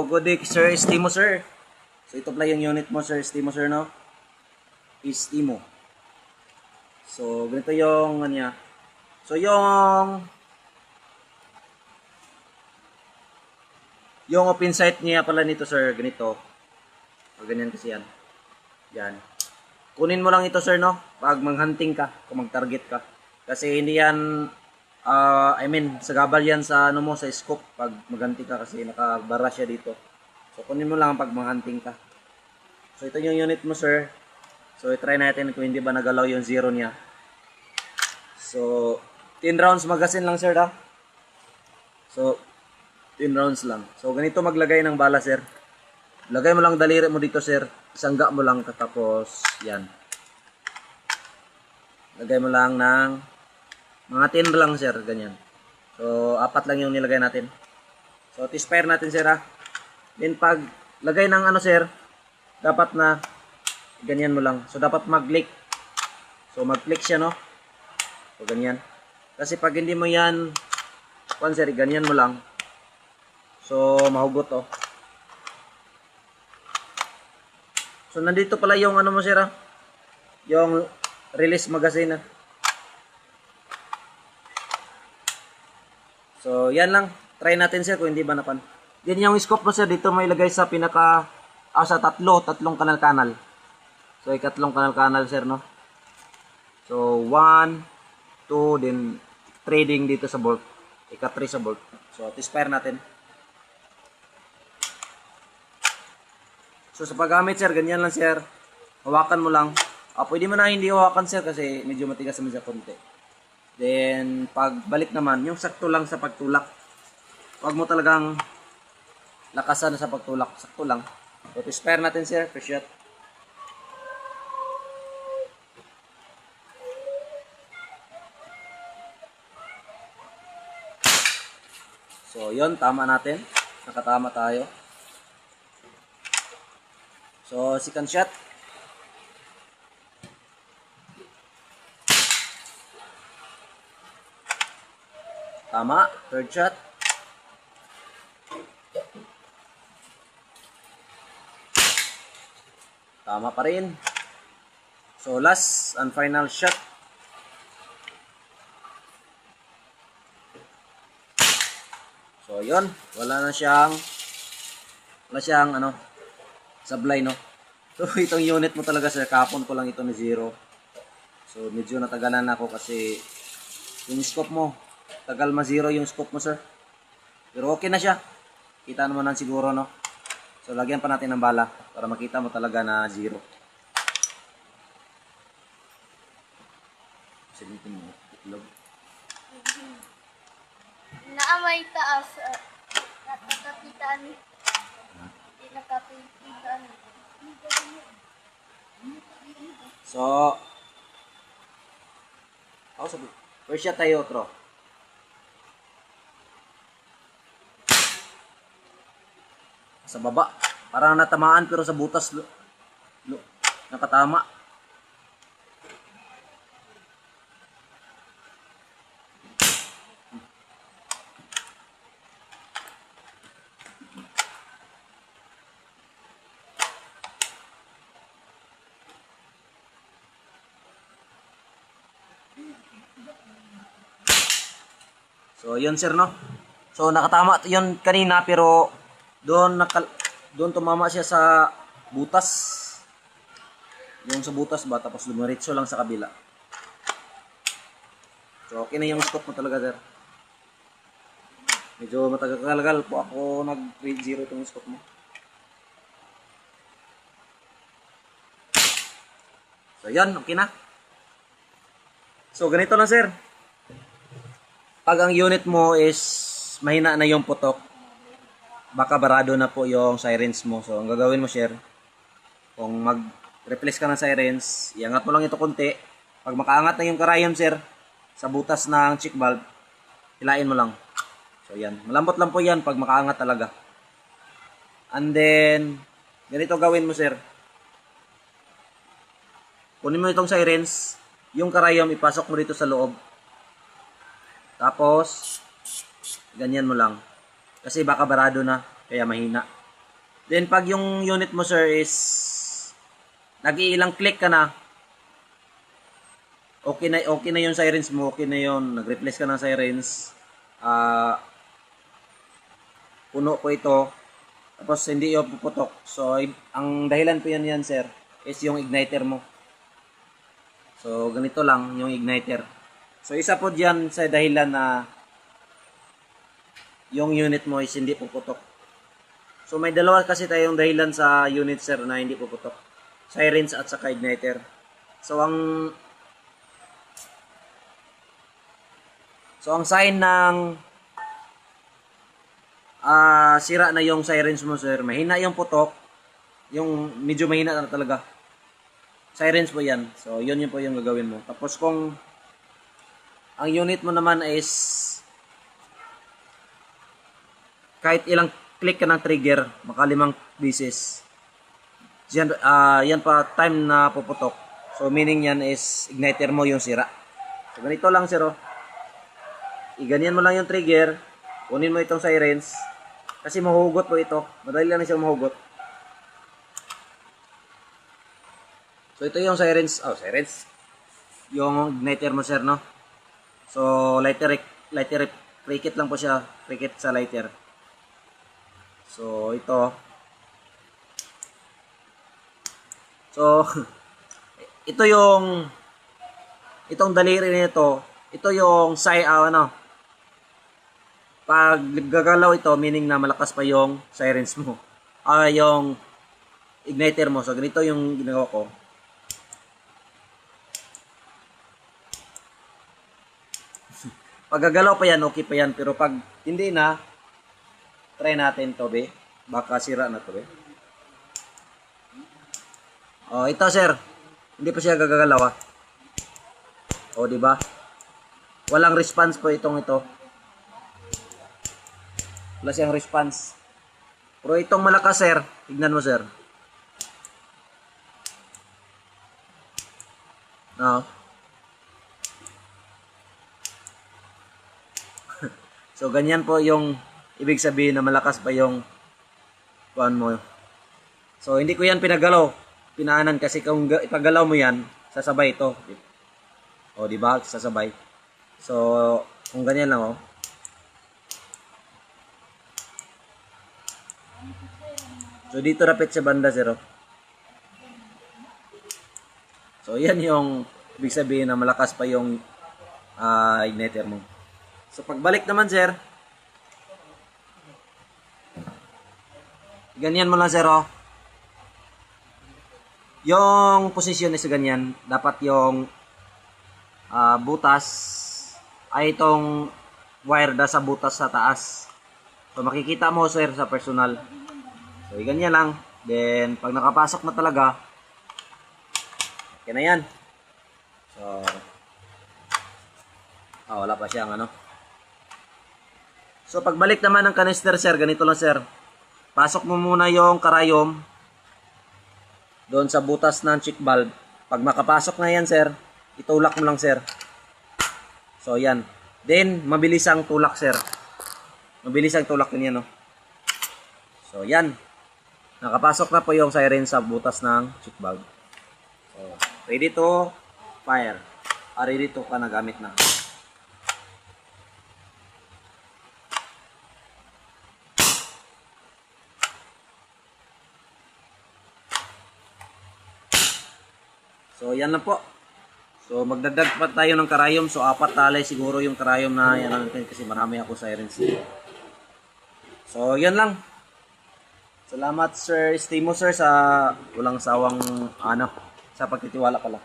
good day, Sir Estimo, sir. So, ito pala yung unit mo, Sir Estimo, sir, no? Estimo. So, ganito yung, ano niya. So, yung open sight niya pala nito, sir, ganito. O, ganyan kasi yan. Yan. Kunin mo lang ito, sir, no? Pag mag-hunting ka, kung mag-target ka. Kasi hindi yan, sagabal yan sa, ano mo, sa scope. Pag mag-hunting ka kasi nakabara siya dito. So, kunin mo lang pag mag-hunting ka. So, ito yung unit mo, sir. So, i-try natin kung hindi ba nagalaw yung zero niya. So, 10 rounds magazine lang, sir, ha? So, 10 rounds lang. So, ganito maglagay ng bala, sir. Lagay mo lang daliri mo dito, sir. Isangga mo lang, tapos, yan. Lagay mo lang ng mga 10 lang, sir, ganyan. So, 4 lang yung nilagay natin. So, T-spire natin, sir, ha? Then, pag lagay ng ano, sir, dapat na ganyan mo lang. So, dapat mag-click. So, mag-click siya, no? So, ganyan. Kasi pag hindi mo yan, sir, ganyan mo lang. So, mahugot, oh. So, nandito pala yung ano mo, sir, ha? Yung release magazine, ha? So, yan lang. Try natin, sir, kung hindi ba napan. Yan yung scope mo, sir. Dito mo ilagay sa pinaka, sa tatlong kanal-kanal. So, ikatlong kanal-kanal, sir, no? So, 1, 2, then 3 ding dito sa bolt. Ika-3 sa bolt. So, T-spire natin. So, sa paggamit, sir, ganyan lang, sir. Hawakan mo lang. Pwede mo na hindi hawakan, sir, kasi medyo matigas naman sa konti. Then, pagbalik naman, yung sakto lang sa pagtulak. Huwag mo talagang lakasan sa pagtulak. Sakto lang. So, T-spire natin, sir. First shot. So, yun. Tama natin. Nakatama tayo. So, second shot. Tama. Third shot. Tama pa rin. So, last and final shot. So, yun. Wala siyang ano, sablay, no? So, itong unit mo talaga, sir, kapon ko lang ito ni zero. So, medyo natagalan ako kasi yung scope mo, tagal ma-zero yung scope mo, sir. Pero okay na siya. Kita naman nan siguro, no? So, lagyan pa natin ng bala para makita mo talaga na zero. Silitin mo, itlog. Naamay taas. Nakakapitaan. Hindi nakapitaan. So, sabi. First shot tayo, otro. Sa baba. Parang natamaan pero sa butas nakatama. So, yun, sir, no? So, nakatama yun kanina pero doon tumama siya sa butas. Yung sa butas ba, tapos lumiritso lang sa kabila. So, okay na yung scope mo talaga, sir. Medyo matagal po ako nag-grade 0 itong scope mo. So, yan, okay na. So, ganito lang, sir. Pag ang unit mo is mahina na yung putok, baka barado na po yung sirens mo. So, ang gagawin mo, sir, kung mag-replace ka ng sirens, iangat mo lang ito konti. Pag makaangat na yung karayom, sir, sa butas ng check valve, hilain mo lang. So, yan. Malambot lang po yan pag makaangat talaga. And then, ganito gawin mo, sir. Kunin mo itong sirens, yung karayom, ipasok mo dito sa loob. Tapos, ganyan mo lang. Kasi baka barado na, kaya mahina. Then pag yung unit mo sir is nag-iilang click ka na, okay na yung sirens mo, okay na yun, nag-replace ka ng sirens. Puno po ito, tapos hindi yung puputok. So ang dahilan po yan sir is yung igniter mo. So ganito lang yung igniter. So isa po diyan sa dahilan na yung unit mo is hindi puputok. So may dalawa kasi tayong dahilan sa unit sir na hindi puputok. Sirens at saka igniter. So ang sign ng sira na yung sirens mo sir, mahina yung putok, yung medyo mahina na talaga. Sirens po yan. So yun po yung gagawin mo. Tapos kung ang unit mo naman is kahit ilang click ka ng trigger, maka 5 beses, yan pa time na puputok. So meaning yan is igniter mo yung sira. So ganito lang sir. Iganyan mo lang yung trigger, kunin mo itong sirens, kasi mahugot po ito. Madali lang siyang mahugot. So ito yung sirens, yung igniter mo sir, no? So lighter cricket lang po siya, cricket sa lighter. So ito. So ito yung itong daliri nito, ito yung pag gagalaw ito, meaning na malakas pa yung sirens mo. Yung igniter mo. So, ganito yung ginagawa ko. Pag gagalaw pa yan, okay pa yan. Pero pag hindi na, try natin to, be. Baka sira na to, be. Oh, ito, sir. Hindi pa siya gagalaw, ah. O, diba? Walang response po ito. Wala siyang response. Pero itong malakas sir, tignan mo sir. No. So ganyan po yung ibig sabihin na malakas pa yung kuan mo. So hindi ko yan pinagalaw. Pinaanan kasi kung ipagalaw mo yan, sasabay ito. O di ba? Sasabay. So kung ganyan lang oh. So dito rapit sa banda sir. So yan yung ibig sabihin na malakas pa yung igniter mo. So pagbalik naman sir, ganyan mo lang sir oh. Yung posisyon is ganyan, dapat yung butas ay itong wire sa butas sa taas. So makikita mo sir sa personal. So, ganyan lang. Then, pag nakapasok na talaga, okay na yan. So, wala pa siyang ano. So, pagbalik naman ng canister, sir, ganito lang, sir. Pasok mo muna yung karayom doon sa butas ng check valve. Pag makapasok na yan, sir, itulak mo lang, sir. So, yan. Then, mabilis ang tulak, sir. Mabilis ang tulak din yan, no? So, yan. Nakapasok na po yung siren sa butas ng check valve. So, ready to fire. Ready to ka nagamit na. So, yan lang po. So, magdagdag pa tayo ng karayom. So, 4 talay siguro yung karayom na yan natin kasi marami ako sirens. So, yan lang. Salamat Sir Estimo sir sa walang sawang sa pagtitiwala pala.